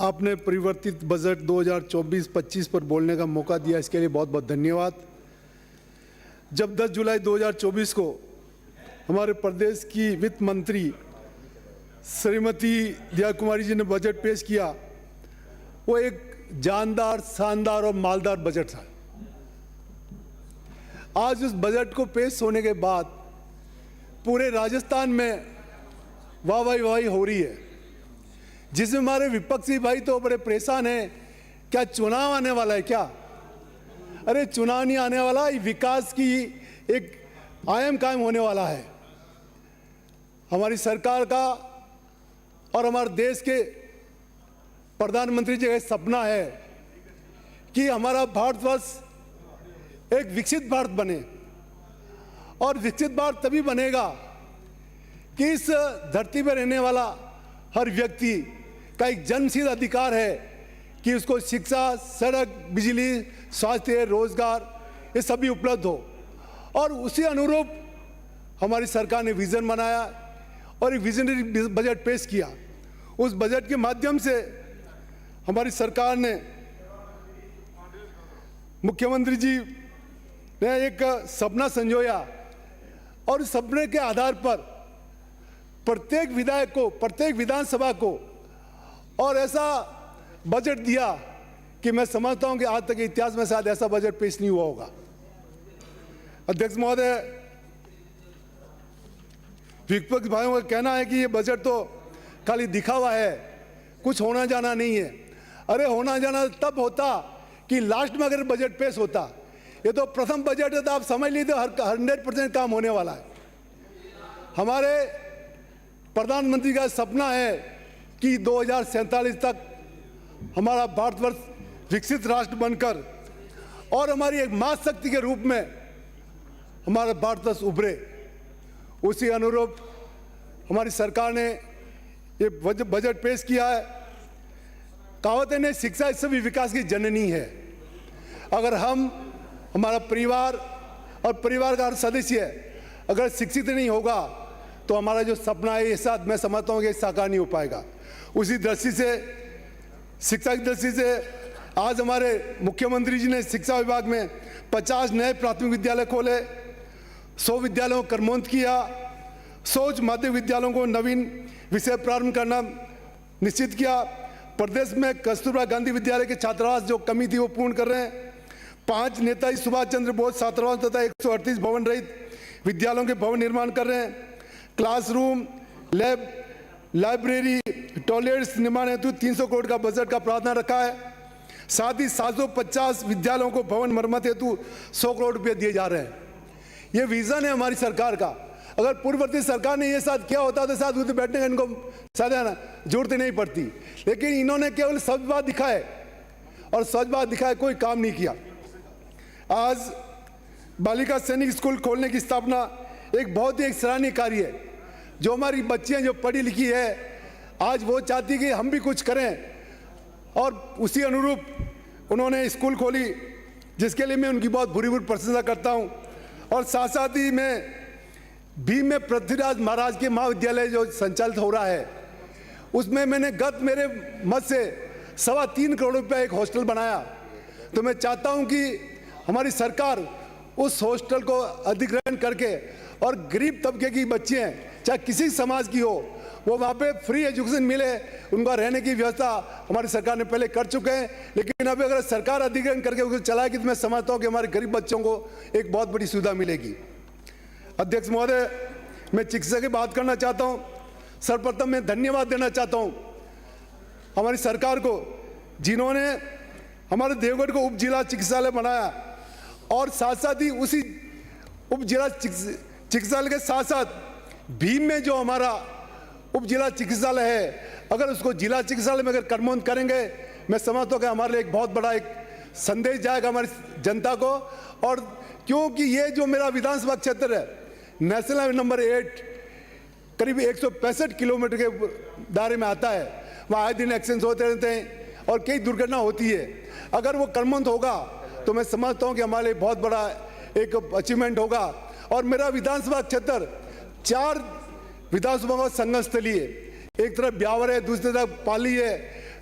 आपने परिवर्तित बजट 2024-25 पर बोलने का मौका दिया, इसके लिए बहुत बहुत धन्यवाद। जब 10 जुलाई 2024 को हमारे प्रदेश की वित्त मंत्री श्रीमती दिया कुमारी जी ने बजट पेश किया, वो एक जानदार, शानदार और मालदार बजट था। आज उस बजट को पेश होने के बाद पूरे राजस्थान में वाहवाही हो रही है, जिसमें हमारे विपक्षी भाई तो बड़े परेशान हैं। क्या चुनाव आने वाला है क्या? अरे चुनाव नहीं आने वाला, विकास की एक आयाम कायम होने वाला है। हमारी सरकार का और हमारे देश के प्रधानमंत्री जी का सपना है कि हमारा भारतवर्ष एक विकसित भारत बने, और विकसित भारत तभी बनेगा कि इस धरती पर रहने वाला हर व्यक्ति का एक जन्मसिद्ध अधिकार है कि उसको शिक्षा, सड़क, बिजली, स्वास्थ्य, रोजगार ये सभी उपलब्ध हो। और उसी अनुरूप हमारी सरकार ने विजन बनाया और एक विजनरी बजट पेश किया। उस बजट के माध्यम से हमारी सरकार ने, मुख्यमंत्री जी ने एक सपना संजोया, और इस सपने के आधार पर प्रत्येक विधायक को, प्रत्येक विधानसभा को और ऐसा बजट दिया कि मैं समझता हूं कि आज तक इतिहास में शायद ऐसा बजट पेश नहीं हुआ होगा। अध्यक्ष महोदय, विपक्ष भाइयों का कहना है कि ये बजट तो खाली दिखावा है, कुछ होना जाना नहीं है। अरे होना जाना तब होता कि लास्ट में अगर बजट पेश होता। ये तो प्रथम बजट है, तो आप समझ लीजिए 100% काम होने वाला है। हमारे प्रधानमंत्री का सपना है कि 2047 तक हमारा भारतवर्ष विकसित राष्ट्र बनकर और हमारी एक महाशक्ति के रूप में हमारा भारतवर्ष उभरे। उसी अनुरूप हमारी सरकार ने ये बजट पेश किया है। कहावत है, शिक्षा इस सभी विकास की जननी है। अगर हमारा परिवार और परिवार का हर सदस्य अगर शिक्षित नहीं होगा तो हमारा जो सपना है ये साथ मैं समझता हूँ कि साकार नहीं हो पाएगा। उसी दृष्टि से, शिक्षा की दृष्टि से आज हमारे मुख्यमंत्री जी ने शिक्षा विभाग में 50 नए प्राथमिक विद्यालय खोले, 100 विद्यालयों को कर्मोन्नत किया, 100 माध्यमिक विद्यालयों को नवीन विषय प्रारंभ करना निश्चित किया। प्रदेश में कस्तूरबा गांधी विद्यालय के छात्रावास जो कमी थी वो पूर्ण कर रहे हैं। 5 नेताजी सुभाष चंद्र बोस छात्रावास तथा 138 भवन रहित विद्यालयों के भवन निर्माण कर रहे हैं। क्लासरूम, लैब, लाइब्रेरी, टॉयलेट्स निर्माण हेतु 300 करोड़ का बजट का प्रावधान रखा है। साथ ही 750 विद्यालयों को भवन मरम्मत हेतु 100 करोड़ रुपये दिए जा रहे हैं। ये विजन है हमारी सरकार का। अगर पूर्ववर्ती सरकार ने ये साथ किया होता तो शायद उधर बैठने का इनको शायद जरूरत नहीं पड़ती, लेकिन इन्होंने केवल सच बात दिखाए, और सच बात दिखाए कोई काम नहीं किया। आज बालिका सैनिक स्कूल खोलने की स्थापना एक बहुत ही सराहनीय कार्य है। जो हमारी बच्चियां जो पढ़ी लिखी है, आज वो चाहती कि हम भी कुछ करें, और उसी अनुरूप उन्होंने स्कूल खोली, जिसके लिए मैं उनकी बहुत भूरी प्रशंसा करता हूं। और साथ साथ ही मैं भीम में पृथ्वीराज महाराज के महाविद्यालय जो संचालित हो रहा है, उसमें मैंने मेरे मत से 3.25 करोड़ रुपये एक हॉस्टल बनाया। तो मैं चाहता हूं कि हमारी सरकार उस हॉस्टल को अधिग्रहण करके और गरीब तबके की बच्चियां, चाहे किसी समाज की हो, वो वहाँ पे फ्री एजुकेशन मिले, उनका रहने की व्यवस्था हमारी सरकार ने पहले कर चुके हैं। लेकिन अभी अगर सरकार अधिग्रहण करके उसको चलाएगी तो मैं समझता हूँ कि हमारे गरीब बच्चों को एक बहुत बड़ी सुविधा मिलेगी। अध्यक्ष महोदय, मैं चिकित्सा की बात करना चाहता हूँ। सर्वप्रथम मैं धन्यवाद देना चाहता हूँ हमारी सरकार को, जिन्होंने हमारे देवगढ़ को उप जिला चिकित्सालय बनाया, और साथ साथ ही उसी उप जिला चिकित्सालय के साथ साथ भीम में जो हमारा उप जिला चिकित्सालय है, अगर उसको जिला चिकित्सालय में अगर कर्मोन्नत करेंगे, मैं समझता हूँ कि हमारे लिए एक बहुत बड़ा एक संदेश जाएगा हमारी जनता को। और क्योंकि ये जो मेरा विधानसभा क्षेत्र है, नेशनल हाईवे नंबर 8 करीब 165 किलोमीटर के दायरे में आता है। वहाँ आए दिन एक्सीडेंट होते रहते हैं और कई दुर्घटना होती है। अगर वो कर्मोन्नत होगा तो मैं समझता हूँ कि हमारे लिए बहुत बड़ा एक अचीवमेंट होगा। और मेरा विधानसभा क्षेत्र 4 विधानसभा का संगम स्थली है। एक तरफ ब्यावर है, दूसरी तरफ पाली है,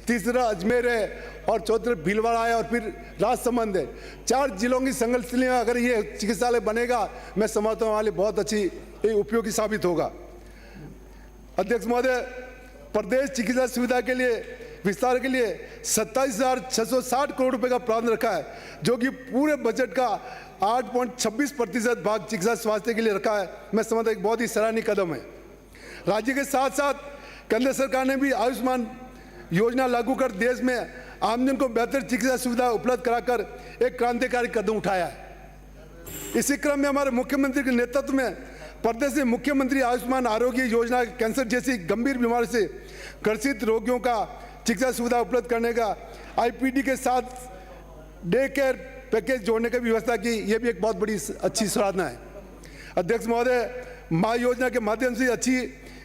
तीसरा अजमेर है और चौथा भीलवाड़ा है और फिर राजसमंद है। 4 जिलों की संगठन में अगर ये चिकित्सालय बनेगा, मैं समझता हूँ वाले बहुत अच्छी उपयोगी साबित होगा। अध्यक्ष महोदय, प्रदेश चिकित्सा सुविधा के लिए विस्तार के लिए 27,660 करोड़ रुपए का प्रावधान रखा है, जो कि पूरे बजट का 8.26% भाग चिकित्सा स्वास्थ्य के लिए रखा है। मैं समझता हूँ एक बहुत ही सराहनीय कदम है। राज्य के साथ साथ केंद्र सरकार ने भी आयुष्मान योजना लागू कर देश में आमजन को बेहतर चिकित्सा सुविधा उपलब्ध कराकर एक क्रांतिकारी कदम उठाया है। इसी क्रम में हमारे मुख्यमंत्री के नेतृत्व में प्रदेश में मुख्यमंत्री आयुष्मान आरोग्य योजना कैंसर जैसी गंभीर बीमारी से ग्रसित रोगियों का चिकित्सा सुविधा उपलब्ध करने का आईपीडी के साथ डे केयर पैकेज जोड़ने की व्यवस्था की, यह भी एक बहुत बड़ी अच्छी सराहना है। अध्यक्ष महोदय, माँ योजना के माध्यम से अच्छी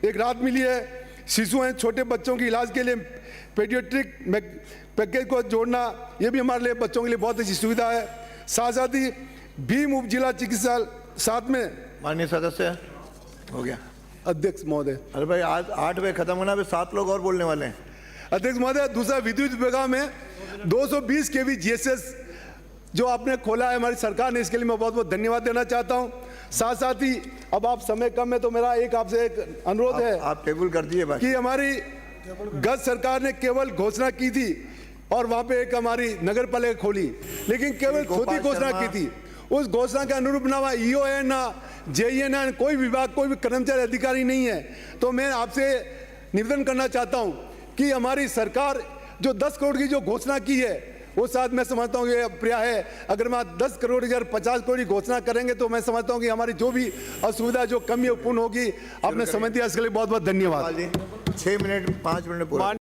एक राहत मिली है। शिशु एवं छोटे बच्चों के इलाज के लिए पेडियाट्रिक पैकेज को जोड़ना, यह भी हमारे लिए बच्चों के लिए बहुत अच्छी सुविधा है। साथ ही भीम उप जिला चिकित्सालय साथ में। माननीय सदस्य, हो गया। अध्यक्ष महोदय, अरे भाई आज 8 बजे खत्म होना, अभी 7 लोग और बोलने वाले हैं। अध्यक्ष महोदय, दूसरा विद्युत विभाग में 220 kV GSS जो आपने खोला है हमारी सरकार ने, इसके लिए मैं बहुत बहुत धन्यवाद देना चाहता हूं। साथ ही अब आप समय कम है तो मेरा आपसे एक अनुरोध है, आप टेबल कर दिए कि हमारी गत सरकार ने केवल घोषणा की थी और वहां पे एक हमारी नगर पालिका खोली, लेकिन केवल छोटी घोषणा की थी। उस घोषणा के अनुरूप ना वहाँ ईओ है, ना जेईए, ना कोई विभाग, कोई भी कर्मचारी अधिकारी नहीं है। तो मैं आपसे निवेदन करना चाहता हूं कि हमारी सरकार जो 10 करोड़ की जो घोषणा की है, वो साथ मैं समझता हूँ ये अप्रिय है। अगर मैं 10 करोड़ या 50 करोड़ की घोषणा करेंगे तो मैं समझता हूँ कि हमारी जो भी असुविधा जो कमी पूर्ण होगी। आपने समझ दिया, इसके लिए बहुत बहुत धन्यवाद। 6 मिनट 5 मिनट पूरा।